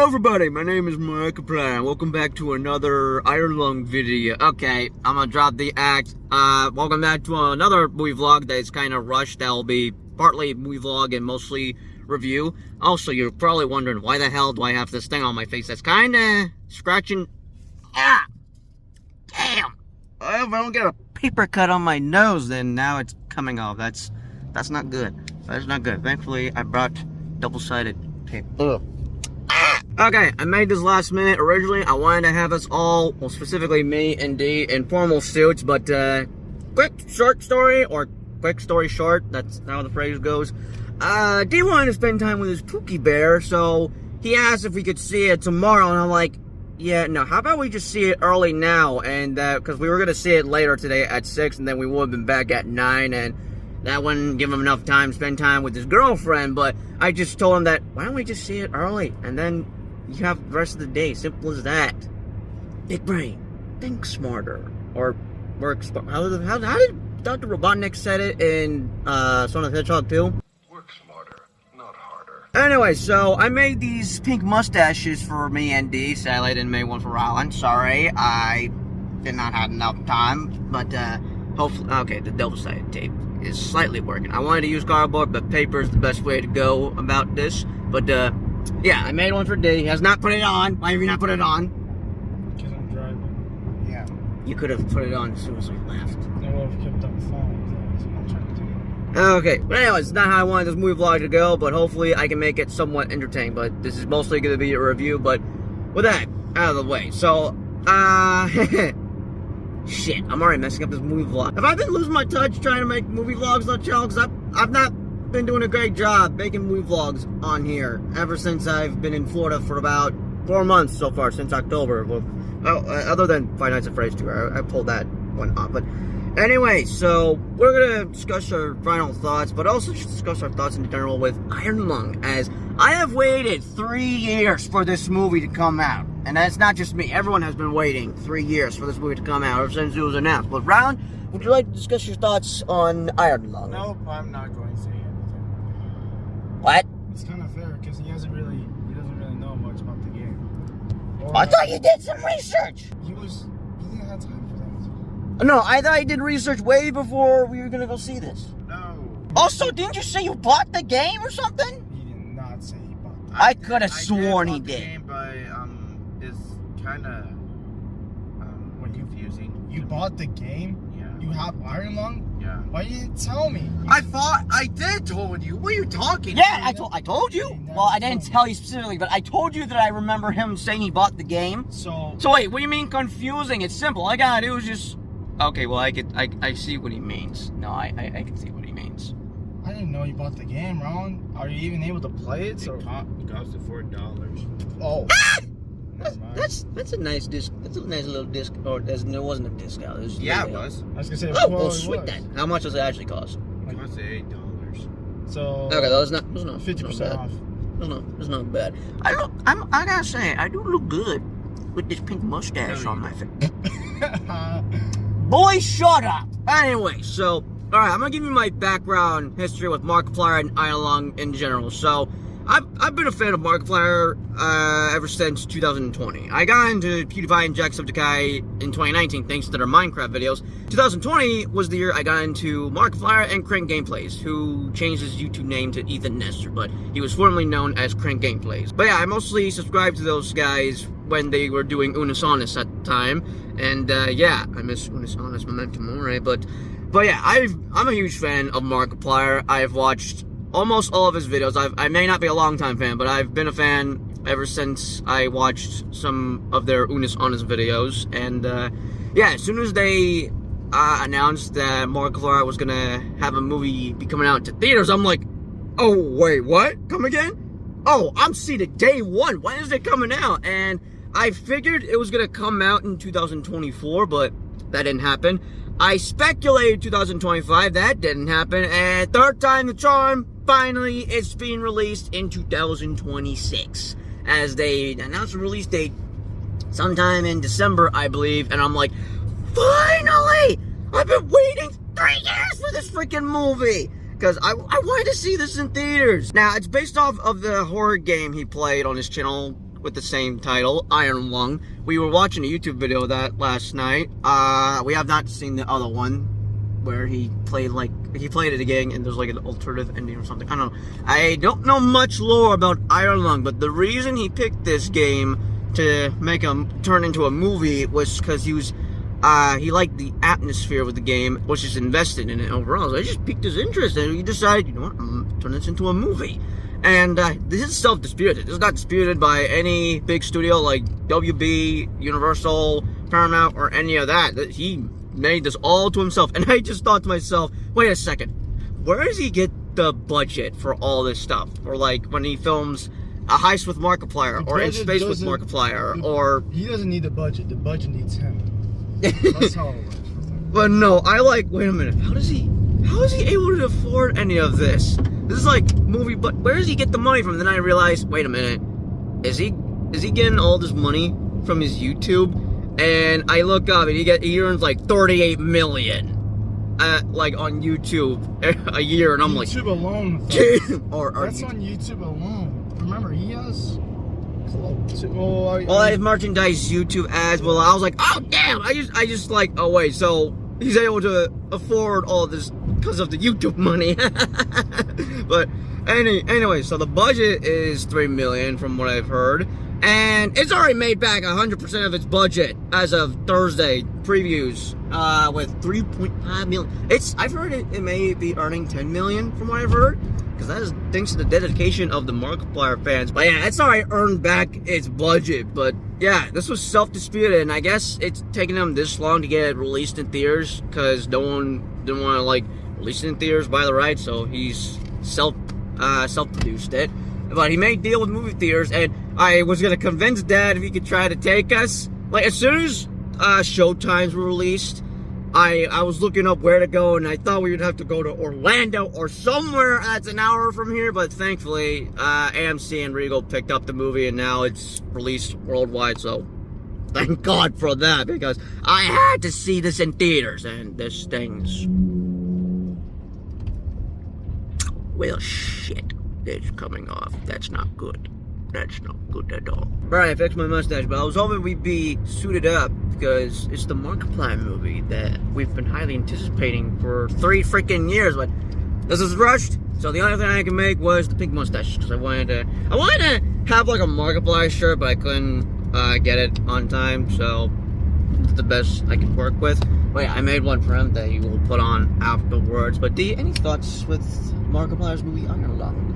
everybody, my name is Markiplier. Welcome back to another Iron Lung video. Okay, I'm gonna drop the act. Welcome back to another movie vlog that's kind of rushed. That'll be partly movie vlog and mostly review. Also, you're probably wondering why the hell do I have this thing on my face that's kind of scratching. Ah! Damn! If I don't get a paper cut on my nose, then now it's coming off. That's not good. That's not good. Thankfully, I brought double-sided tape. Ugh. Okay, I made this last minute. Originally, I wanted to have us all, well, specifically me and D, in formal suits, but, quick short story, or quick story short, that's how the phrase goes. D wanted to spend time with his Pookie Bear, so he asked if we could see it tomorrow, and I'm like, yeah, no, how about we just see it early now, and, because we were gonna see it later today at 6, and then we would have been back at 9, and that wouldn't give him enough time to spend time with his girlfriend, but I just told him that, why don't we just see it early, and then you have the rest of the day, simple as that. Big brain, think smarter, or work smart. How did Dr. Robotnik said it in Sonic the Hedgehog 2? Work smarter, not harder. Anyway, so I made these pink mustaches for me and D. Sadly, I didn't make one for Rylan. Sorry, I did not have enough time, but hopefully, okay, the double-sided tape is slightly working. I wanted to use cardboard, but paper is the best way to go about this, but yeah, I made one for D. He has not put it on. Why have you not put it on? Because I'm driving. Yeah. You could have put it on as soon as we left. I would have kept on phone. That's what I'm trying to do. Okay, but anyways, it's not how I wanted this movie vlog to go, but hopefully I can make it somewhat entertaining. But this is mostly going to be a review, but with that out of the way. So, shit, I'm already messing up this movie vlog. Have I been losing my touch trying to make movie vlogs on channel? Because I've not been doing a great job making movie vlogs on here ever since I've been in Florida for about 4 months so far, since October. Well, other than Five Nights at Freddy's 2, I pulled that one off. But anyway, so we're gonna discuss our final thoughts, but also just discuss our thoughts in general with Iron Lung, as I have waited 3 years for this movie to come out. And that's not just me. Everyone has been waiting 3 years for this movie to come out ever since it was announced. But Ron, would you like to discuss your thoughts on Iron Lung? Nope, I'm not going to say anything. What? It's kind of fair because he doesn't really know much about the game. Or, I thought you did some research. He didn't have time for that. No, I thought you did research way before we were gonna go see this. No. Also, didn't you say you bought the game or something? He did not say he bought the game. I could have sworn he The did. game, but it's kind of confusing. You bought the game? Yeah. You have Iron Lung? Yeah. Why you didn't tell me? I thought I did told you. What are you talking? Yeah, I told you. Well, I didn't tell you specifically, but I told you that I remember him saying he bought the game. So wait, what do you mean confusing? It's simple. All I gotta do is just. Okay, well I see what he means. No, I can see what he means. I didn't know you bought the game, Ron. Are you even able to play it? So It cost $4. oh. That's a nice disc. That's a nice little disc. Or there wasn't a discount. It was Yeah, it literally- was. I was gonna say. Oh, well, well, it sweet was. then. How much does it actually cost? It cost $8. So Okay, that was not 50% bad. off. It's not bad. I gotta say, I do look good with this pink mustache on my face. Boy, shut up! Anyway, so, alright, I'm gonna give you my background history with Markiplier and Iron Lung in general. So, I've been a fan of Markiplier ever since 2020. I got into PewDiePie and Jacksepticeye in 2019 thanks to their Minecraft videos. 2020 was the year I got into Markiplier and Crank Gameplays, who changed his YouTube name to Ethan Nestor, but he was formerly known as Crank Gameplays. But yeah, I mostly subscribed to those guys when they were doing Unisonis at the time, and yeah, I miss Unisonis Memento Mori, but yeah, I'm a huge fan of Markiplier. I've watched almost all of his videos. I may not be a long-time fan, but I've been a fan ever since I watched some of their Unisonis videos, and yeah, as soon as they announced that Markiplier was gonna have a movie be coming out to theaters, I'm like, oh wait, what? Come again? Oh, I'm seeing it day one. When is it coming out? And I figured it was gonna come out in 2024, but that didn't happen. I speculated 2025, that didn't happen, and third time the charm, finally it's being released in 2026, as they announced the release date sometime in December, I believe, and I'm like, finally! I've been waiting 3 years for this freaking movie! because I wanted to see this in theaters. Now, it's based off of the horror game he played on his channel with the same title, Iron Lung. We were watching a YouTube video of that last night. We have not seen the other one where he played it again and there's like an alternative ending or something. I don't know. I don't know much lore about Iron Lung, but the reason he picked this game to make him turn into a movie was because he liked the atmosphere with the game, was just invested in it overall. So it just piqued his interest, and he decided, you know what, I'm gonna turn this into a movie. And this is self-disputed. This is not disputed by any big studio like WB, Universal, Paramount, or any of that. He made this all to himself. And I just thought to myself, wait a second, where does he get the budget for all this stuff? Or like when he films A Heist with Markiplier, or In Space with Markiplier, or... He doesn't need the budget needs him. That's how it works. But no, wait a minute, how is he able to afford any of this? This is like movie, but where does he get the money from? Then I realized, wait a minute, is he getting all this money from his YouTube? And I look up and he earns like 38 million like on YouTube a year, and I'm like, YouTube alone. That's on YouTube alone. Remember, he has I have merchandise, YouTube ads. Well, I was like, oh damn! I just like, oh wait, so he's able to afford all this because of the YouTube money. But anyway, so the budget is $3 million from what I've heard, and it's already made back 100% of its budget as of Thursday previews with 3.5 million. I've heard it may be earning 10 million from what I've heard, because that is thanks to the dedication of the Markiplier fans. But yeah, it's already earned back its budget. But yeah, this was self-disputed, and I guess it's taking them this long to get it released in theaters because no one didn't want to like release it in theaters by the rights, so he's self-produced it. But he made a deal with movie theaters, and I was gonna convince Dad if he could try to take us. Like as soon as showtimes were released, I was looking up where to go, and I thought we would have to go to Orlando or somewhere that's an hour from here, but thankfully, AMC and Regal picked up the movie, and now it's released worldwide, so thank God for that, because I had to see this in theaters, and this thing's... well, shit, it's coming off. That's not good. That's not good at all. Right, I fixed my mustache, but I was hoping we'd be suited up because it's the Markiplier movie that we've been highly anticipating for 3 freaking years, but this is rushed, so the only thing I could make was the pink mustache, because I wanted to have like a Markiplier shirt, but I couldn't get it on time, so it's the best I could work with. Wait, I made one for him that he will put on afterwards. But D, any thoughts with Markiplier's movie Iron Lung?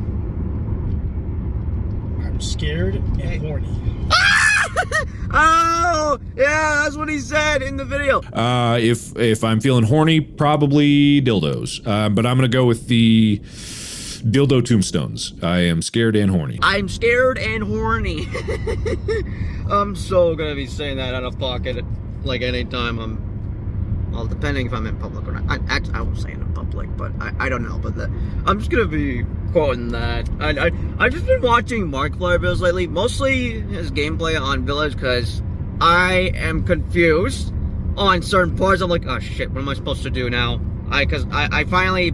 I'm scared and horny. Oh, yeah, that's what he said in the video. If I'm feeling horny, probably dildos. But I'm gonna go with the dildo tombstones. I am scared and horny. I'm scared and horny. I'm so gonna be saying that out of pocket, like anytime well, depending if I'm in public or not. I won't say it in public, but I don't know. But I'm just gonna be quoting that. I've just been watching Markiplier videos lately, mostly his gameplay on Village, because I am confused on certain parts. I'm like, oh shit, what am I supposed to do now? Because I finally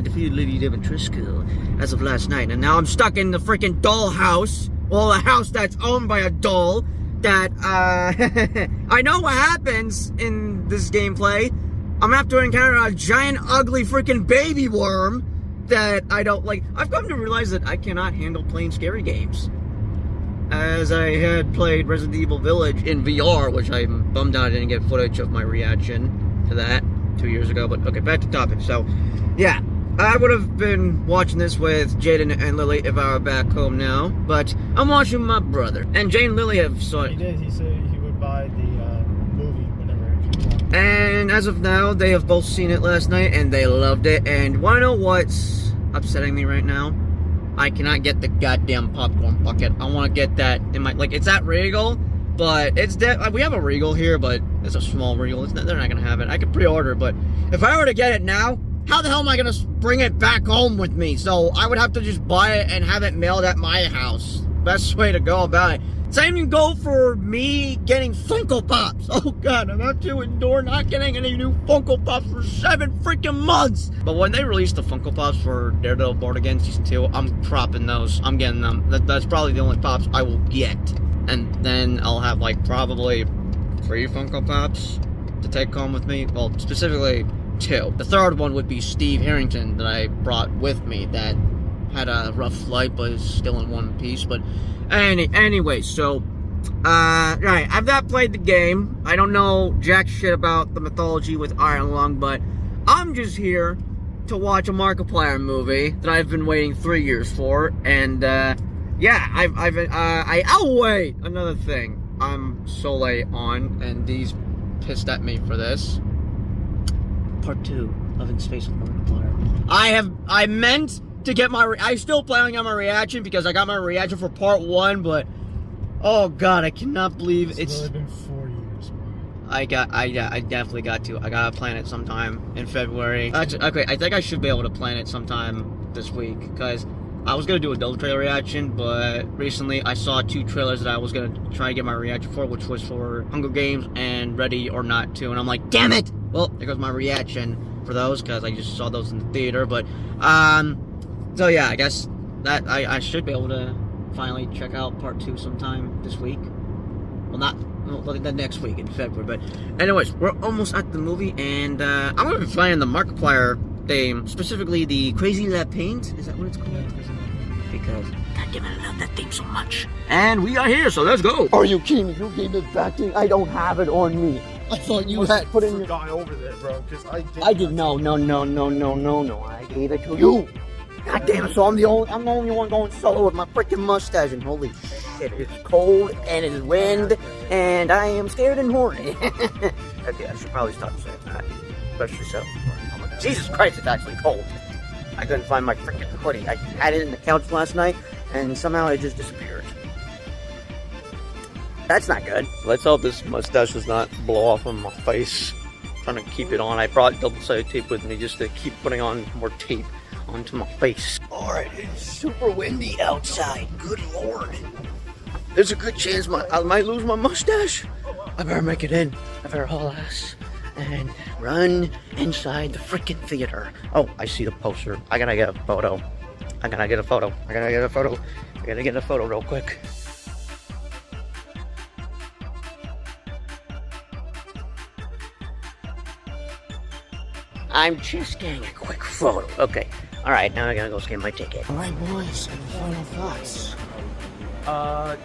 defeated Lady Dimitrescu as of last night, and now I'm stuck in the freaking doll house. Well, a house that's owned by a doll. That, I know what happens in this gameplay. I'm gonna have to encounter a giant, ugly, freaking baby worm that I don't like. I've come to realize that I cannot handle playing scary games. As I had played Resident Evil Village in VR, which I'm bummed out I didn't get footage of my reaction to that 2 years ago. But, okay, back to topic. So, yeah. I would have been watching this with Jaden and Lily if I were back home now, but I'm watching my brother. And Jane and Lily have saw it. He did. He said he would buy the movie whenever it comes out. And as of now, they have both seen it last night, and they loved it. And wanna know what's upsetting me right now? I cannot get the goddamn popcorn bucket. I want to get that in my, like, it's at Regal, but it's we have a Regal here, but it's a small Regal. They're not gonna have it. I could pre-order, but if I were to get it now, how the hell am I gonna bring it back home with me? So I would have to just buy it and have it mailed at my house. Best way to go about it. Same can go for me getting Funko Pops. Oh god, I'm have to endure not getting any new Funko Pops for 7 freaking months. But when they release the Funko Pops for Daredevil Born Again Season 2, I'm cropping those. I'm getting them. That's probably the only Pops I will get. and then I'll have like probably 3 Funko Pops to take home with me. Well, specifically 2. The third one would be Steve Harrington that I brought with me that had a rough flight but is still in one piece. But anyway, so right, I've not played the game. I don't know jack shit about the mythology with Iron Lung, but I'm just here to watch a Markiplier movie that I've been waiting 3 years for, and yeah, oh wait, another thing I'm so late on, and these pissed at me for this. Part 2 of In Space with Markiplier. I meant to get I still plan on getting my reaction because I got my reaction for part 1, but oh god, I cannot believe it's really been 4 years, bro. I definitely got to. I gotta plan it sometime in February. Actually, okay, I think I should be able to plan it sometime this week, because I was gonna do a double trailer reaction, but recently I saw 2 trailers that I was gonna try to get my reaction for, which was for Hunger Games and Ready or Not 2, and I'm like, damn it! Well, there goes my reaction for those, because I just saw those in the theater, but, so yeah, I guess that I should be able to finally check out part 2 sometime this week. Well, not the next week in February, but anyways, we're almost at the movie, and I'm gonna be playing the Markiplier theme, specifically the Crazy Lab Paint. Is that what it's called? Because goddamn it, I love that theme so much. And we are here, so let's go. Are you kidding me? You gave this back to me. I don't have it on me. I thought you had put in your guy over there, bro. Because I did no. I gave it to you. God damn it, so I'm the only one going solo with my freaking mustache, and holy shit, it's cold, and it's wind, and I am scared and horny. Okay, I should probably stop saying that, especially so. Jesus Christ, it's actually cold. I couldn't find my freaking hoodie. I had it in the couch last night, and somehow it just disappeared. That's not good. Let's hope this mustache does not blow off on my face. I'm trying to keep it on. I brought double-sided tape with me just to keep putting on more tape onto my face. Alright, it's super windy outside. Good lord. There's a good chance I might lose my mustache. I better make it in. I better haul ass and run inside the freaking theater. Oh, I see the poster. I gotta get a photo. I gotta get a photo real quick. I'm just getting a quick photo. Okay. Alright, now I gotta go get my ticket. Alright, boys, any final thoughts? I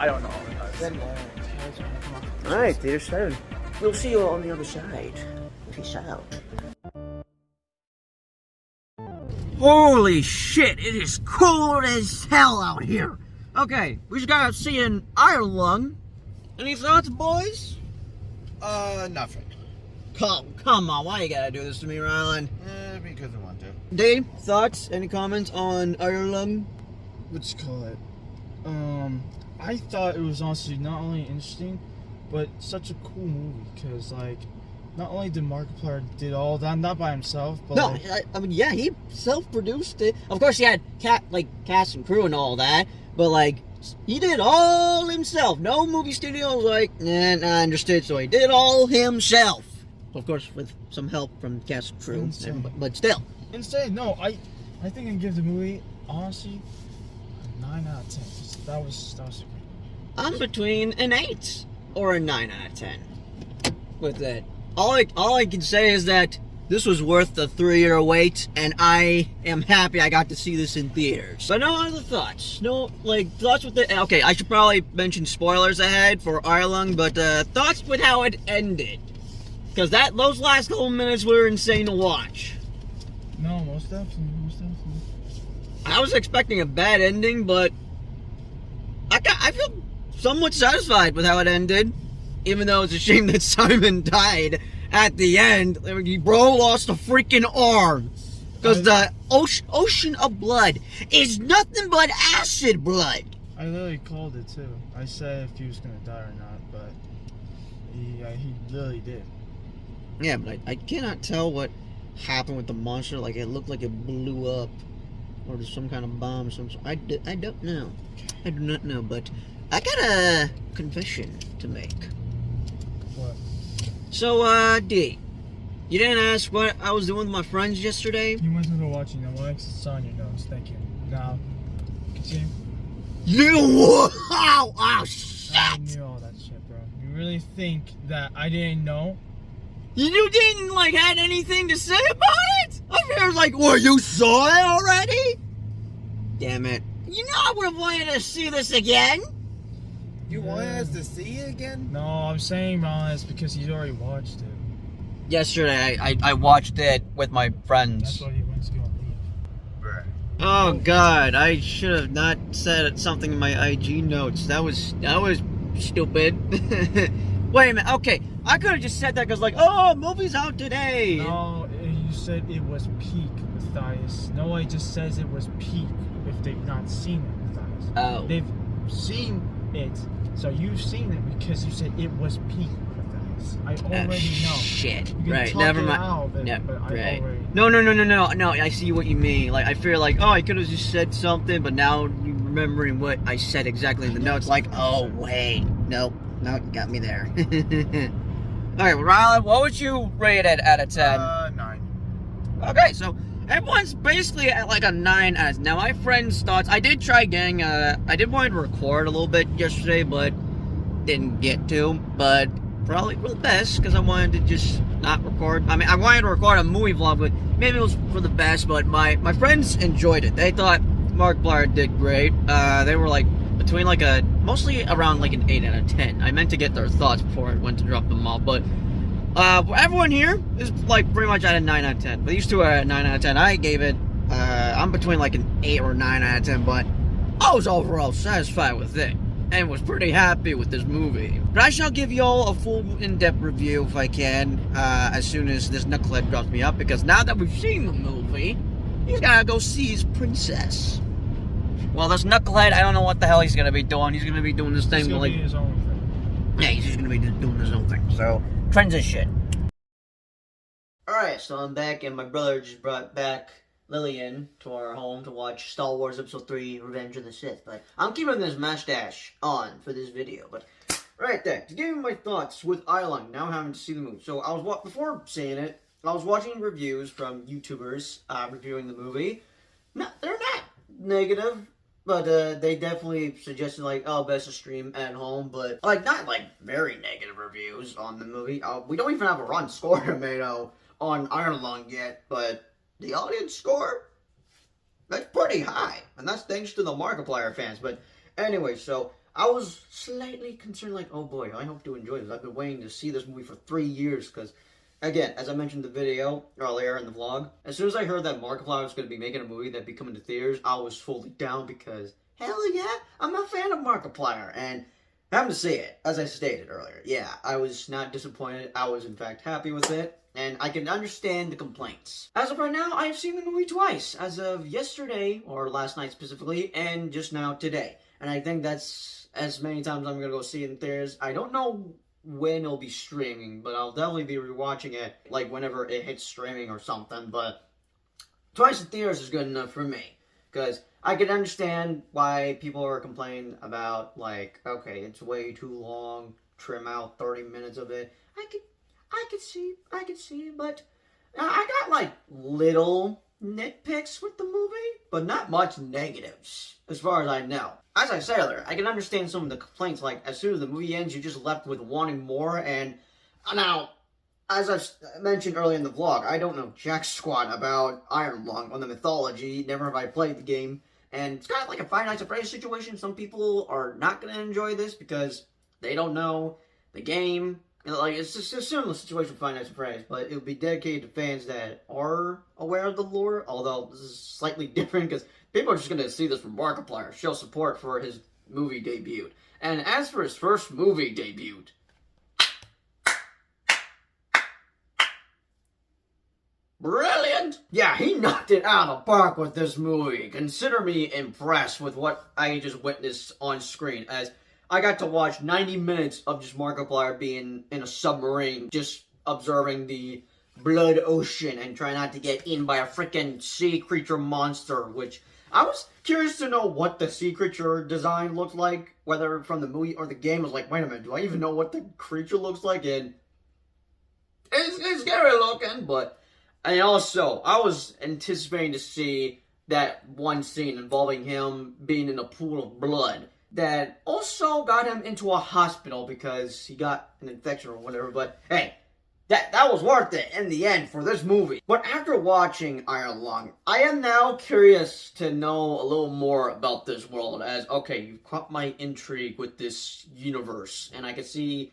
don't know. Alright, Theater 7. We'll see you all on the other side. Peace out. Holy shit, it is cold as hell out here. Okay, we just got out seeing Iron Lung. Any thoughts, boys? Nothing. Come on, why you gotta do this to me, Rylan? Because I want to. Dave, thoughts? Any comments on Iron Lung? What you call it? I thought it was honestly not only interesting, but such a cool movie, because like, not only did Markiplier did all that, not by himself, but No, like, I mean, yeah, he self-produced it. Of course, he had cast and crew and all that, but like, he did all himself. No movie studio was like, nah, I understood, so he did all himself. Of course, with some help from cast and crew, but still. Instead, no, I think I give the movie honestly a 9 out of 10. That was great. I'm between an 8 or a 9 out of 10 with it. All I can say is that this was worth the 3-year wait, and I am happy I got to see this in theaters. But no other thoughts. No, like, thoughts with the... Okay, I should probably mention spoilers ahead for Iron Lung, but thoughts with how it ended. Because those last couple minutes were insane to watch. No, most definitely. I was expecting a bad ending, but I feel somewhat satisfied with how it ended. Even though it's a shame that Simon died at the end. Bro lost a freaking arm. Because the ocean of blood is nothing but acid blood. I literally called it too. I said if he was going to die or not, but he literally did. Yeah, but I cannot tell what happened with the monster. Like, it looked like it blew up. Or there's some kind of bomb. I don't know. I do not know, but I got a confession to make. What? So, D, you didn't ask what I was doing with my friends yesterday? You went to go watching them. Well, it's on your nose. Thank you. Now, continue. Oh, shit! I knew all that shit, bro. You really think that I didn't know? You didn't, like, had anything to say about it? I was like, well, you saw it already? Damn it. You know I would have wanted to see this again. You want us to see it again? No, I'm saying, Ron, it's because you already watched it. Yesterday, I watched it with my friends. That's why you went to go and leave. Bruh. Oh, God. I should have not said something in my IG notes. That was stupid. Wait a minute. Okay. I could have just said that because, like, oh, movie's out today. No, you said it was peak, Matthias. Nobody just says it was peak if they've not seen it, Matthias. Oh. They've seen it, so you've seen it because you said it was peak, Matthias. I already know. Shit. You can Right. talk Never it mind. out of it, Yeah, but I right. already No, I see what you mean. Like, I feel like, oh, I could have just said something, but now you remembering what I said exactly in the notes, like, oh, wait. Nope. No, you got me there. Alright, well, Rylan, what would you rate it out of 10? 9. Okay, so everyone's basically at like a 9 out of 10. Now, my friend's thoughts, I did try getting, I did want to record a little bit yesterday, but didn't get to, but probably for the best, because I wanted to just not record. I mean, I wanted to record a movie vlog, but maybe it was for the best, but my friends enjoyed it. They thought Markiplier did great. They were like, between like mostly around like an 8 out of 10. I meant to get their thoughts before I went to drop them off, but everyone here is like pretty much at a 9 out of 10. But these two are at 9 out of 10. I gave it, I'm between like an 8 or 9 out of 10, but I was overall satisfied with it and was pretty happy with this movie. But I shall give y'all a full in-depth review if I can, as soon as this knucklehead drops me up, because now that we've seen the movie, he's gotta go see his princess. Well, this knucklehead, I don't know what the hell he's gonna be doing. He's gonna be doing this thing It's gonna like, be his own thing. yeah, he's just gonna be doing his own thing. So, transition. Alright, so I'm back, and my brother just brought back Lillian to our home to watch Star Wars Episode 3, Revenge of the Sith. But I'm keeping this mustache on for this video. But, right there, to give you my thoughts with Island, now having to see the movie. So, before seeing it, I was watching reviews from YouTubers reviewing the movie. No, they're not negative. But they definitely suggested, like, oh, best to stream at home. But, like, not, like, very negative reviews on the movie. We don't even have a Rotten Score tomato on Iron Lung yet. But the audience score, that's pretty high. And that's thanks to the Markiplier fans. But anyway, so I was slightly concerned, like, oh, boy, I hope to enjoy this. I've been waiting to see this movie for 3 years because, again, as I mentioned in the video earlier in the vlog, as soon as I heard that Markiplier was going to be making a movie that'd be coming to theaters, I was fully down because, hell yeah, I'm a fan of Markiplier, and having to see it, as I stated earlier, yeah, I was not disappointed. I was, in fact, happy with it, and I can understand the complaints. As of right now, I have seen the movie twice, as of yesterday, or last night specifically, and just now today, and I think that's as many times I'm going to go see it in theaters. I don't know when it'll be streaming, but I'll definitely be rewatching it, like, whenever it hits streaming or something, but twice in theaters is good enough for me, because I can understand why people are complaining about, like, okay, it's way too long, trim out 30 minutes of it. I could see, but I got, like, little nitpicks with the movie, but not much negatives, as far as I know. As I said earlier, I can understand some of the complaints, like, as soon as the movie ends, you're just left with wanting more, and now, as I mentioned earlier in the vlog, I don't know jack squat about Iron Lung on the mythology, never have I played the game, and it's kind of like a Five Nights at Freddy's situation. Some people are not going to enjoy this because they don't know the game. Like, it's just a similar situation with Five Nights at Freddy's, but it would be dedicated to fans that are aware of the lore, although this is slightly different because people are just going to see this from Markiplier, show support for his movie debut. And as for his first movie debut, brilliant! Yeah, he knocked it out of the park with this movie. Consider me impressed with what I just witnessed on screen, as I got to watch 90 minutes of just Markiplier being in a submarine, just observing the blood ocean and trying not to get eaten by a freaking sea creature monster, which I was curious to know what the sea creature design looked like, whether from the movie or the game. I was like, wait a minute, do I even know what the creature looks like? And it's scary looking, but... And also, I was anticipating to see that one scene involving him being in a pool of blood that also got him into a hospital because he got an infection or whatever. But hey, that was worth it in the end for this movie. But after watching Iron Lung, I am now curious to know a little more about this world. As okay, you've caught my intrigue with this universe, and I can see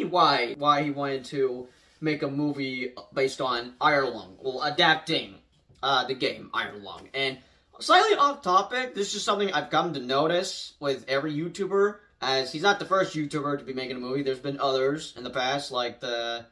why he wanted to make a movie based on Iron Lung, well, adapting the game Iron Lung. And slightly off topic, this is something I've come to notice with every YouTuber, as he's not the first YouTuber to be making a movie. There's been others in the past, like the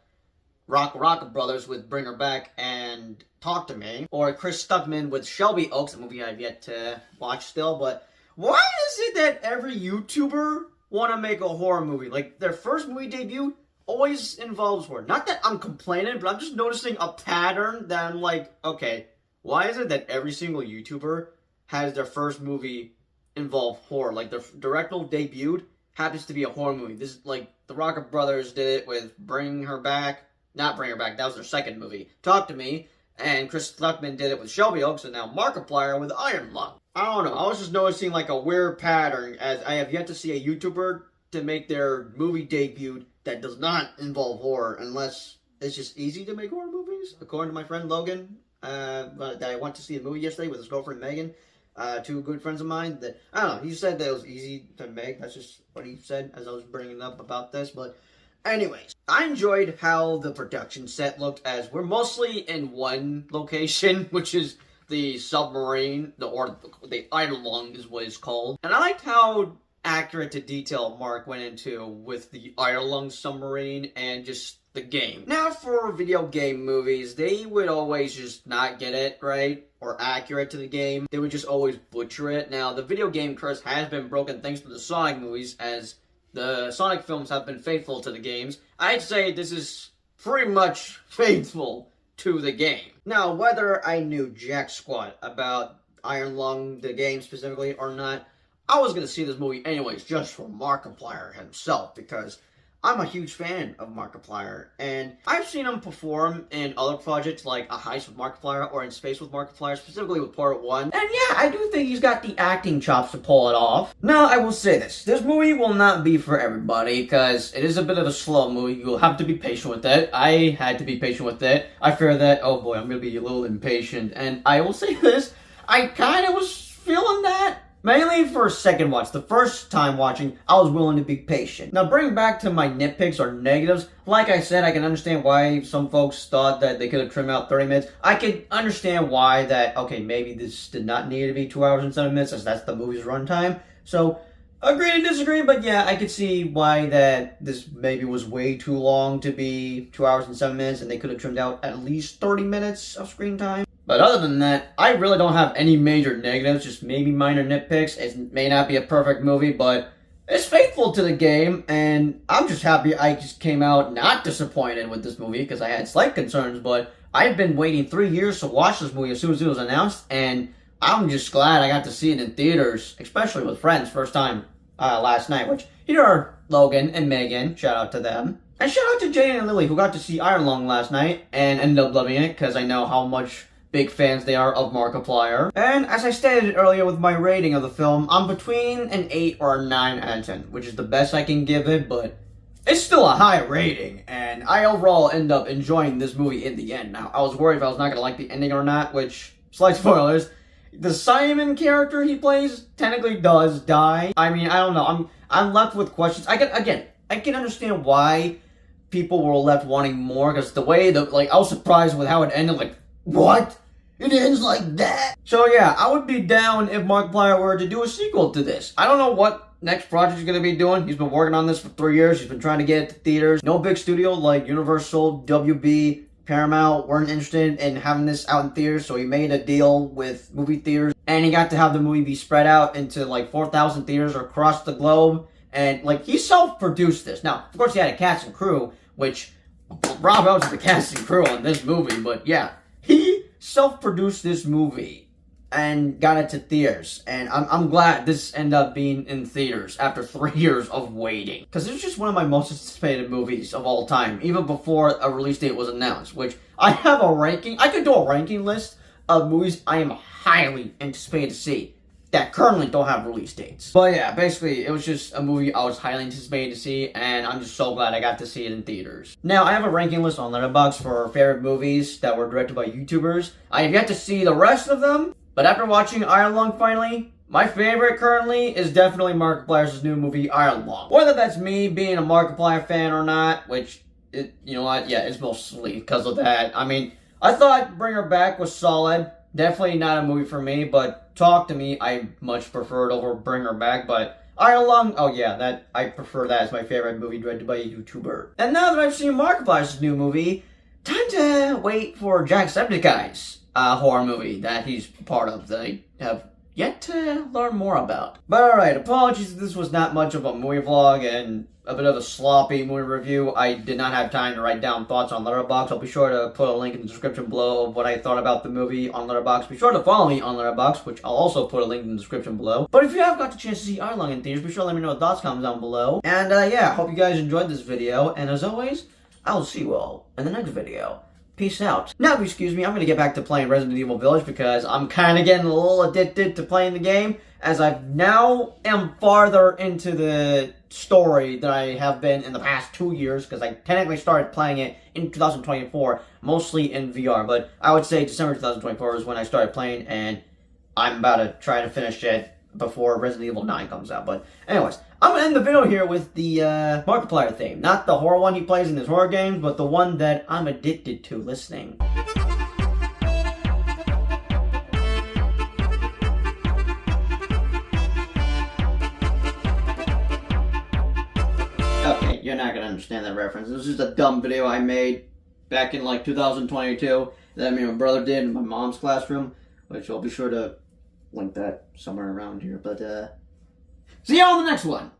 Rock Brothers with Bring Her Back and Talk to Me, or Chris Stuckman with Shelby Oaks, a movie I've yet to watch still. But why is it that every YouTuber want to make a horror movie? Like, their first movie debut always involves horror. Not that I'm complaining, but I'm just noticing a pattern that I'm like, okay, why is it that every single YouTuber has their first movie involve horror? Like, their directorial debut happens to be a horror movie. This is like the Rock Brothers did it with Bring Her Back. Not Bring Her Back, that was their second movie. Talk to Me, and Chris Stuckman did it with Shelby Oaks, and now Markiplier with Iron Lung. I don't know, I was just noticing like a weird pattern, as I have yet to see a YouTuber to make their movie debut that does not involve horror, unless it's just easy to make horror movies, according to my friend Logan, that I went to see a movie yesterday with his girlfriend Megan, two good friends of mine, that, I don't know, he said that it was easy to make. That's just what he said as I was bringing up about this. But anyways, I enjoyed how the production set looked, as we're mostly in one location, which is the submarine, the Iron Lung is what it's called. And I liked how accurate to detail Mark went into with the Iron Lung submarine and just the game. Now, for video game movies, they would always just not get it right or accurate to the game. They would just always butcher it. Now, the video game curse has been broken thanks to the Sonic movies, as the Sonic films have been faithful to the games. I'd say this is pretty much faithful to the game. Now, whether I knew jack squat about Iron Lung, the game specifically, or not, I was going to see this movie anyways, just for Markiplier himself, because I'm a huge fan of Markiplier, and I've seen him perform in other projects like A Heist with Markiplier or In Space with Markiplier, specifically with Part 1. And yeah, I do think he's got the acting chops to pull it off. Now, I will say this movie will not be for everybody, because it is a bit of a slow movie. You'll have to be patient with it. I had to be patient with it. I fear that, oh boy, I'm going to be a little impatient. And I will say this, I kind of was feeling that. Mainly for a second watch. The first time watching, I was willing to be patient. Now, bring back to my nitpicks or negatives. Like I said, I can understand why some folks thought that they could have trimmed out 30 minutes. I could understand why that, okay, maybe this did not need to be 2 hours and 7 minutes, as that's the movie's runtime. So, agree to disagree, but yeah, I could see why that this maybe was way too long to be 2 hours and 7 minutes, and they could have trimmed out at least 30 minutes of screen time. But other than that, I really don't have any major negatives, just maybe minor nitpicks. It may not be a perfect movie, but it's faithful to the game, and I'm just happy I just came out not disappointed with this movie, because I had slight concerns, but I've been waiting 3 years to watch this movie as soon as it was announced, and I'm just glad I got to see it in theaters, especially with friends, first time last night, which here are Logan and Megan, shout out to them. And shout out to Jay and Lily, who got to see Iron Lung last night, and ended up loving it, because I know how much big fans they are of Markiplier. And as I stated earlier with my rating of the film, I'm between an 8 or a 9 out of 10, which is the best I can give it, but it's still a high rating, and I overall end up enjoying this movie in the end. Now, I was worried if I was not going to like the ending or not, which, slight spoilers, the Simon character he plays technically does die. I mean, I don't know, I'm left with questions. I can understand why people were left wanting more, because the way I was surprised with how it ended, like, what? It ends like that? So yeah, I would be down if Markiplier were to do a sequel to this. I don't know what next project he's going to be doing. He's been working on this for 3 years. He's been trying to get it to theaters. No big studio like Universal, WB, Paramount weren't interested in having this out in theaters, so he made a deal with movie theaters, and he got to have the movie be spread out into like 4,000 theaters across the globe, and like he self-produced this. Now, of course, he had a cast and crew, which Rob Ellis is the cast and crew on this movie, but yeah. He self-produced this movie and got it to theaters, and I'm glad this ended up being in theaters after 3 years of waiting, because it's just one of my most anticipated movies of all time, even before a release date was announced, which I have a ranking. I could do a ranking list of movies I am highly anticipated to see that currently don't have release dates. But yeah, basically, it was just a movie I was highly anticipated to see, and I'm just so glad I got to see it in theaters. Now, I have a ranking list on Letterboxd for favorite movies that were directed by YouTubers. I have yet to see the rest of them, but after watching Iron Lung finally, my favorite currently is definitely Markiplier's new movie, Iron Lung. Whether that's me being a Markiplier fan or not, which, you know what, yeah, it's mostly because of that. I mean, I thought Bring Her Back was solid. Definitely not a movie for me, but Talk to Me, I much preferred over Bring Her Back, but Iron Lung, oh yeah, I prefer that as my favorite movie directed by a YouTuber. And now that I've seen Markiplier's new movie, time to wait for Jacksepticeye's horror movie that he's part of that I have yet to learn more about. But alright, apologies if this was not much of a movie vlog and a bit of a sloppy movie review. I did not have time to write down thoughts on Letterboxd. I'll be sure to put a link in the description below of what I thought about the movie on Letterboxd. Be sure to follow me on Letterboxd, which I'll also put a link in the description below. But if you have got the chance to see Iron Lung in theaters, be sure to let me know the thoughts, comments down below. And yeah, hope you guys enjoyed this video. And as always, I'll see you all in the next video. Peace out. Now, if you excuse me, I'm going to get back to playing Resident Evil Village because I'm kind of getting a little addicted to playing the game, as I now am farther into the story than I have been in the past 2 years, because I technically started playing it in 2024, mostly in VR, but I would say December 2024 is when I started playing, and I'm about to try to finish it before Resident Evil 9 comes out. But anyways, I'm going to end the video here with the Markiplier theme. Not the horror one he plays in his horror games, but the one that I'm addicted to listening. Okay, you're not going to understand that reference. This is just a dumb video I made back in like 2022 that me and my brother did in my mom's classroom, which I'll be sure to link that somewhere around here. But see you all in the next one.